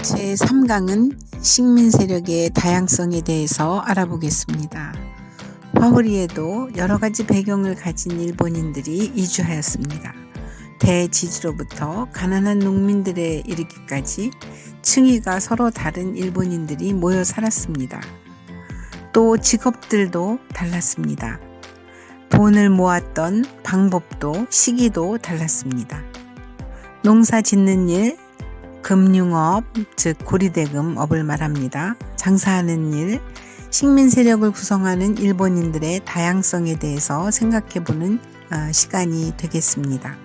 제3강은 식민 세력의 다양성에 대해서 알아보겠습니다. 화호리에도 여러가지 배경을 가진 일본인들이 이주하였습니다. 대지주로부터 가난한 농민들에 이르기까지 층위가 서로 다른 일본인들이 모여 살았습니다. 또 직업들도 달랐습니다. 돈을 모았던 방법도 시기도 달랐습니다. 농사 짓는 일, 금융업, 즉 고리대금업을 말합니다. 장사하는 일, 식민 세력을 구성하는 일본인들의 다양성에 대해서 생각해보는 시간이 되겠습니다.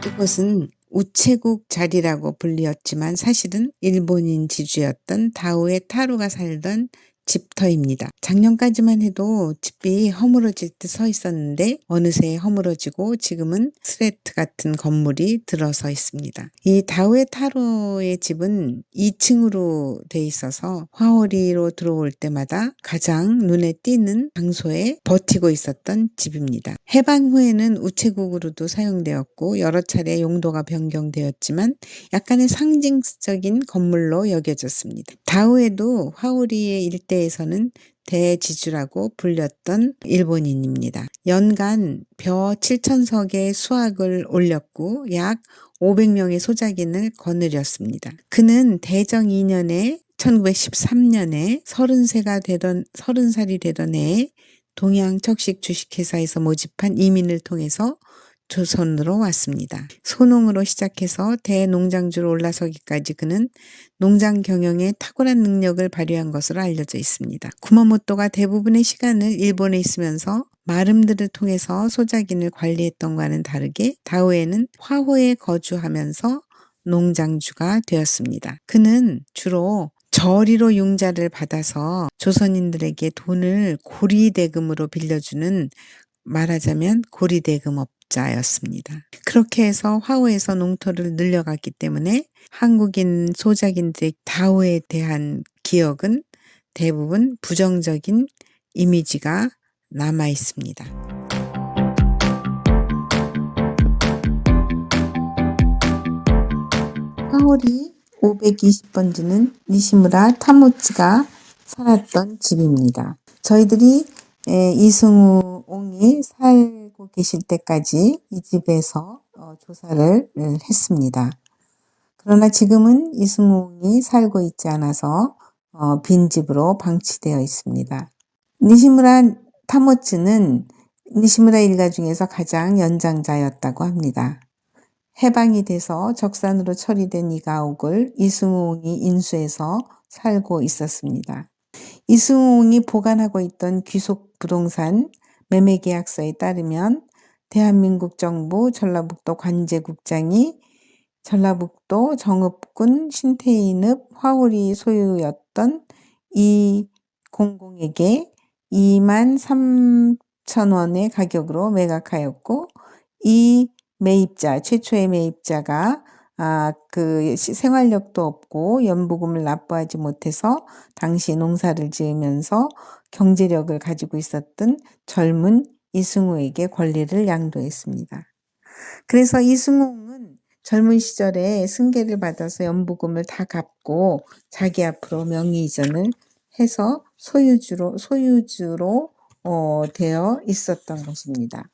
이곳은 우체국 자리라고 불리었지만 사실은 일본인 지주였던 다우에 타루가 살던 집터입니다. 작년까지만 해도 집이 허물어질 듯 서 있었는데 어느새 허물어지고 지금은 스레트 같은 건물이 들어서 있습니다. 이 다우에 타로의 집은 2층으로 돼 있어서 화호리로 들어올 때마다 가장 눈에 띄는 장소에 버티고 있었던 집입니다. 해방 후에는 우체국으로도 사용되었고 여러 차례 용도가 변경되었지만 약간의 상징적인 건물로 여겨졌습니다. 다우에도 화호리의 일대에서는 대지주라고 불렸던 일본인입니다. 연간 벼 7,000석의 수확을 올렸고 약 500명의 소작인을 거느렸습니다. 그는 대정 2년에 1913년에 30살이 되던 해에 동양척식 주식회사에서 모집한 이민을 통해서 조선으로 왔습니다. 소농으로 시작해서 대농장주로 올라서기까지 그는 농장 경영에 탁월한 능력을 발휘한 것으로 알려져 있습니다. 구마모토가 대부분의 시간을 일본에 있으면서 마름들을 통해서 소작인을 관리했던 것과는 다르게 다우에는 화호에 거주하면서 농장주가 되었습니다. 그는 주로 저리로 융자를 받아서 조선인들에게 돈을 고리대금으로 빌려주는 말하자면 고리대금업자였습니다. 그렇게 해서 화호에서 농토를 늘려갔기 때문에 한국인 소작인들의 다우에 대한 기억은 대부분 부정적인 이미지가 남아 있습니다. 화호리 520번지는 니시무라 타모츠가 살았던 집입니다. 저희들이 이승우 옹이 살고 계실 때까지 이 집에서 조사를 했습니다. 그러나 지금은 이승우 옹이 살고 있지 않아서 빈집으로 방치되어 있습니다. 니시무라 타모츠는 니시무라 일가 중에서 가장 연장자였다고 합니다. 해방이 돼서 적산으로 처리된 이 가옥을 이승우옹이 인수해서 살고 있었습니다. 이승우옹이 보관하고 있던 귀속 부동산 매매계약서에 따르면 대한민국 정부 전라북도 관제국장이 전라북도 정읍군 신태인읍 화호리 소유였던 이 공공에게 23,000원의 가격으로 매각하였고 이 최초의 매입자가 그 생활력도 없고 연부금을 납부하지 못해서 당시 농사를 지으면서 경제력을 가지고 있었던 젊은 이승우에게 권리를 양도했습니다. 그래서 이승우는 젊은 시절에 승계를 받아서 연부금을 다 갚고 자기 앞으로 명의 이전을 해서 소유주로 되어 있었던 것입니다.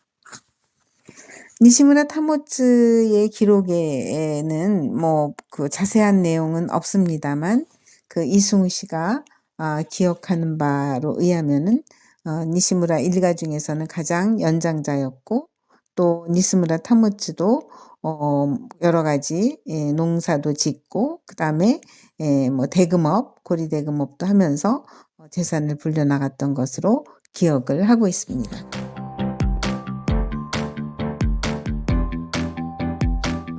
니시무라 타모츠의 기록에는 그 자세한 내용은 없습니다만 그 이승우 씨가 기억하는 바로 의하면은 니시무라 일가 중에서는 가장 연장자였고 또 니시무라 타모츠도 여러 가지 농사도 짓고 그다음에 대금업, 고리대금업도 하면서 재산을 불려나갔던 것으로 기억을 하고 있습니다.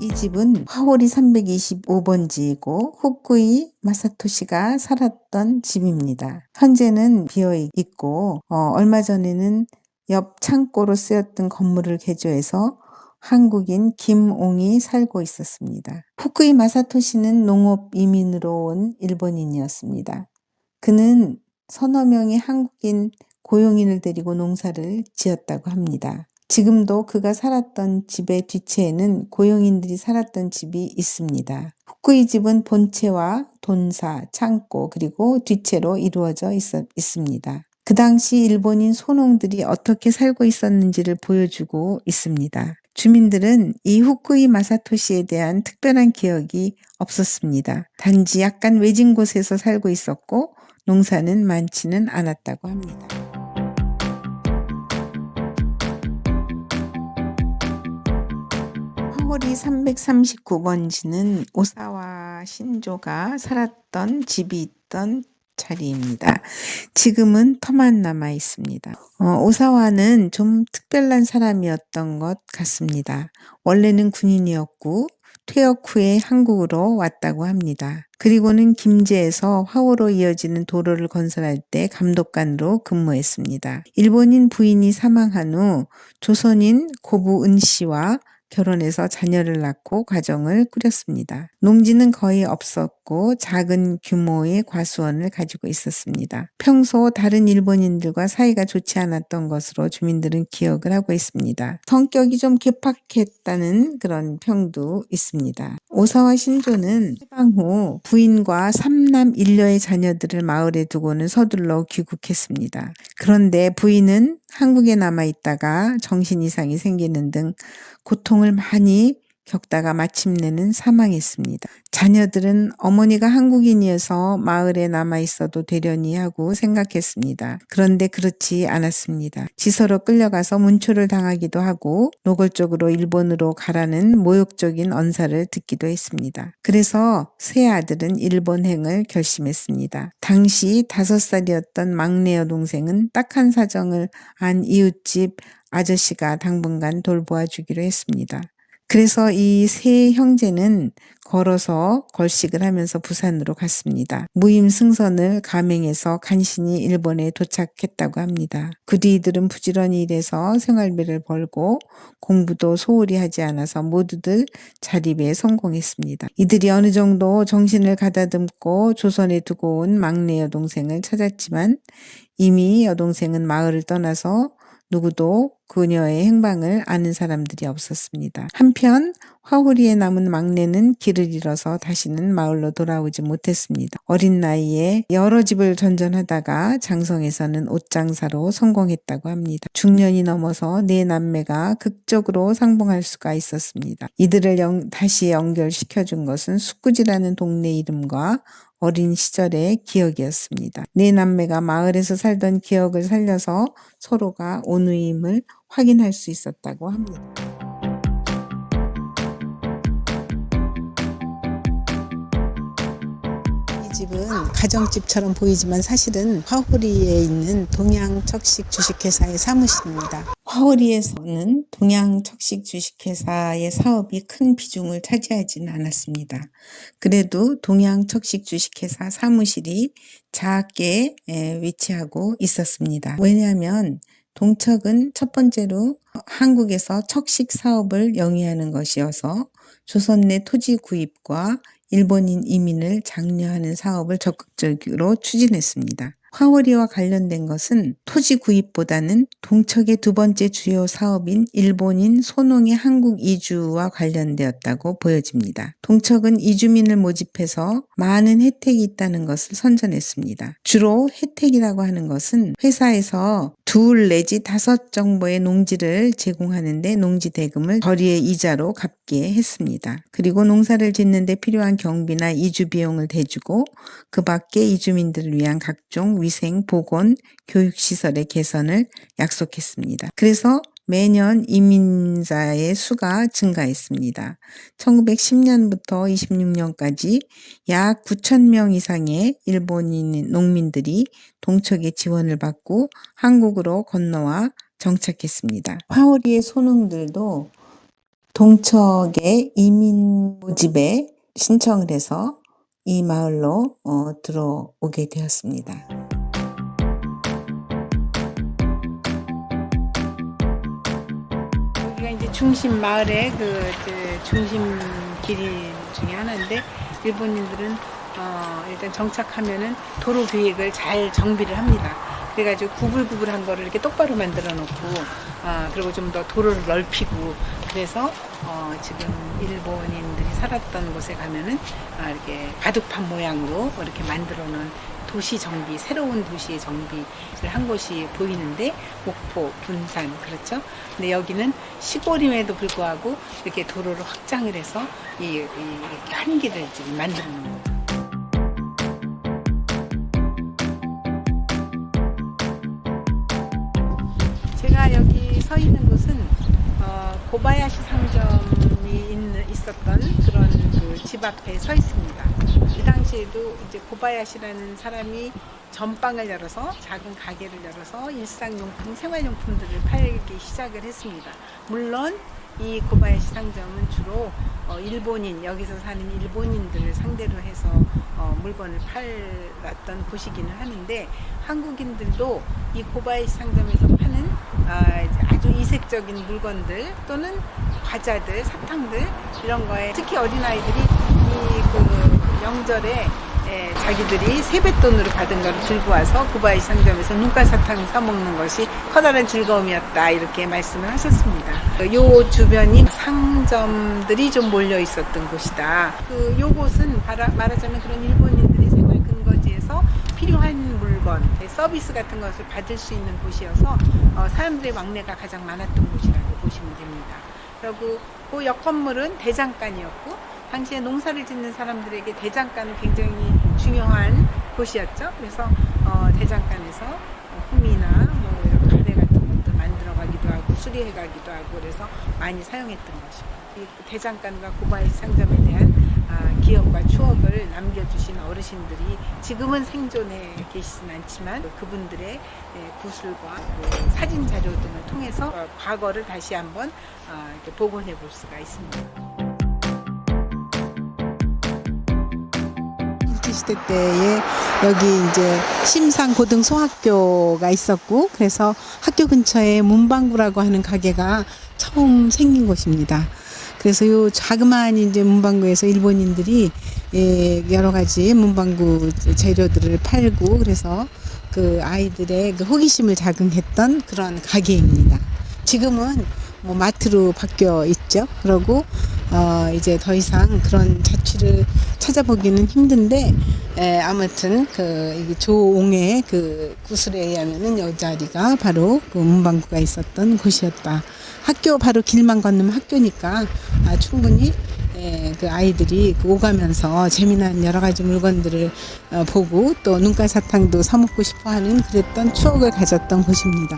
이 집은 화호리 325번지이고 후쿠이 마사토시가 살았던 집입니다. 현재는 비어 있고 얼마 전에는 옆 창고로 쓰였던 건물을 개조해서 한국인 김옹이 살고 있었습니다. 후쿠이 마사토시는 농업 이민으로 온 일본인이었습니다. 그는 서너 명의 한국인 고용인을 데리고 농사를 지었다고 합니다. 지금도 그가 살았던 집의 뒤채에는 고용인들이 살았던 집이 있습니다. 후쿠이 집은 본체와 돈사, 창고 그리고 뒤채로 이루어져 있습니다. 그 당시 일본인 소농들이 어떻게 살고 있었는지를 보여주고 있습니다. 주민들은 이 후쿠이 마사토시에 대한 특별한 기억이 없었습니다. 단지 약간 외진 곳에서 살고 있었고 농사는 많지는 않았다고 합니다. 화호리 339번지는 오사와 신조가 살았던 집이 있던 자리입니다. 지금은 터만 남아 있습니다. 오사와는 좀 특별한 사람이었던 것 같습니다. 원래는 군인이었고 퇴역 후에 한국으로 왔다고 합니다. 그리고는 김제에서 화호로 이어지는 도로를 건설할 때 감독관으로 근무했습니다. 일본인 부인이 사망한 후 조선인 고부은 씨와 결혼해서 자녀를 낳고 가정을 꾸렸습니다. 농지는 거의 없었고 작은 규모의 과수원을 가지고 있었습니다. 평소 다른 일본인들과 사이가 좋지 않았던 것으로 주민들은 기억을 하고 있습니다. 성격이 좀 괴팍했다는 그런 평도 있습니다. 오사와 신조는 해방 후 부인과 3남 1녀의 자녀들을 마을에 두고는 서둘러 귀국했습니다. 그런데 부인은 한국에 남아 있다가 정신 이상이 생기는 등 고통을 많이 겪다가 마침내는 사망했습니다. 자녀들은 어머니가 한국인이어서 마을에 남아 있어도 되려니 하고 생각했습니다. 그런데 그렇지 않았습니다. 지서로 끌려가서 문초를 당하기도 하고 노골적으로 일본으로 가라는 모욕적인 언사를 듣기도 했습니다. 그래서 세 아들은 일본행을 결심했습니다. 당시 5살이었던 막내 여동생은 딱한 사정을 안 이웃집 아저씨가 당분간 돌보아 주기로 했습니다. 그래서 이 세 형제는 걸어서 걸식을 하면서 부산으로 갔습니다. 무임승선을 감행해서 간신히 일본에 도착했다고 합니다. 그 뒤 이들은 부지런히 일해서 생활비를 벌고 공부도 소홀히 하지 않아서 모두들 자립에 성공했습니다. 이들이 어느 정도 정신을 가다듬고 조선에 두고 온 막내 여동생을 찾았지만 이미 여동생은 마을을 떠나서 누구도 그녀의 행방을 아는 사람들이 없었습니다. 한편 화호리에 남은 막내는 길을 잃어서 다시는 마을로 돌아오지 못했습니다. 어린 나이에 여러 집을 전전하다가 장성에서는 옷장사로 성공했다고 합니다. 중년이 넘어서 네 남매가 극적으로 상봉할 수가 있었습니다. 이들을 다시 연결시켜준 것은 숙구지라는 동네 이름과 어린 시절의 기억이었습니다. 네 남매가 마을에서 살던 기억을 살려서 서로가 온누임을 확인할 수 있었다고 합니다. 이 집은 가정집처럼 보이지만 사실은 화호리에 있는 동양척식 주식회사의 사무실입니다. 화호리에서는 동양척식 주식회사의 사업이 큰 비중을 차지하지는 않았습니다. 그래도 동양척식 주식회사 사무실이 작게 위치하고 있었습니다. 왜냐하면 동척은 첫 번째로 한국에서 척식 사업을 영위하는 것이어서 조선 내 토지 구입과 일본인 이민을 장려하는 사업을 적극적으로 추진했습니다. 화호리와 관련된 것은 토지 구입보다는 동척의 두 번째 주요 사업인 일본인 소농의 한국 이주와 관련되었다고 보여집니다. 동척은 이주민을 모집해서 많은 혜택이 있다는 것을 선전했습니다. 주로 혜택이라고 하는 것은 회사에서 2 내지 5 정도의 농지를 제공하는데 농지 대금을 거리의 이자로 갚게 했습니다. 그리고 농사를 짓는 데 필요한 경비나 이주 비용을 대주고 그 밖에 이주민들을 위한 각종 위생, 보건, 교육시설의 개선을 약속했습니다. 그래서 매년 이민자의 수가 증가했습니다. 1910년부터 26년까지 약 9,000명 이상의 일본인 농민들이 동척의 지원을 받고 한국으로 건너와 정착했습니다. 화호리의 소농들도 동척의 이민 모집에 신청을 해서 이 마을로 들어오게 되었습니다. 여기가 이제 중심 마을의 중심 길 중에 하나인데 일본인들은 일단 정착하면은 도로 계획을 잘 정비를 합니다. 그래가지고 구불구불한 거를 이렇게 똑바로 만들어 놓고 그리고 좀 더 도로를 넓히고 그래서 지금 일본인들이 살았던 곳에 가면은 이렇게 바둑판 모양으로 이렇게 만들어 놓은 도시 정비, 새로운 도시의 정비를 한 곳이 보이는데 목포, 분산 그렇죠. 근데 여기는 시골임에도 불구하고 이렇게 도로를 확장을 해서 이 환기를 지금 만들어 놓은 거예요. 제가 여기 서 있는 곳은 고바야시 상점이 있었던 그런 그 집 앞에 서 있습니다. 이 당시에도 이제 고바야시라는 사람이 전방을 열어서 작은 가게를 열어서 일상용품, 생활용품들을 팔기 시작을 했습니다. 물론 이 고바야시 상점은 주로 일본인, 여기서 사는 일본인들을 상대로 해서 물건을 팔았던 곳이기는 하는데 한국인들도 이 고바야시 상점에서 파는 아주 이색적인 물건들 또는 과자들, 사탕들 이런 거에 특히 어린아이들이 그 명절에 자기들이 세뱃돈으로 받은 걸 들고 와서 고바야시 상점에서 눈깔 사탕 사 먹는 것이 커다란 즐거움이었다 이렇게 말씀을 하셨습니다. 요 주변이 상점들이 좀 몰려 있었던 곳이다. 요곳은 말하자면 그런 일본인들이 생활 근거지에서 필요한 물건, 서비스 같은 것을 받을 수 있는 곳이어서 사람들의 왕래가 가장 많았던 곳이라고 보시면 됩니다. 그리고 그 옆 건물은 대장간이었고 당시에 농사를 짓는 사람들에게 대장간은 굉장히 중요한 곳이었죠. 그래서 대장간에서 홈이나 뭐 이런 가래 같은 것도 만들어 가기도 하고 수리해 가기도 하고 그래서 많이 사용했던 것이고 이 대장간과 고바야시 상점에 대한 기억과 추억을 남겨주신 어르신들이 지금은 생존해 계시진 않지만 그분들의 구술과 사진 자료 등을 통해서 과거를 다시 한번 이렇게 복원해 볼 수가 있습니다. 시대 때에 여기 이제 심상 고등소학교가 있었고 그래서 학교 근처에 문방구라고 하는 가게가 처음 생긴 곳입니다. 그래서 요 자그마한 이제 문방구에서 일본인들이 여러 가지 문방구 재료들을 팔고 그래서 그 아이들의 그 호기심을 자극했던 그런 가게입니다. 지금은 뭐 마트로 바뀌어 있죠. 그러고 이제 더 이상 그런 자취를 찾아보기는 힘든데 아무튼 그 조옹의 그 구술에 의하면은 이 자리가 바로 그 문방구가 있었던 곳이었다. 학교 바로 길만 건너면 학교니까 충분히 그 아이들이 오가면서 재미난 여러 가지 물건들을 보고 또 눈깔 사탕도 사 먹고 싶어 하는 그랬던 추억을 가졌던 곳입니다.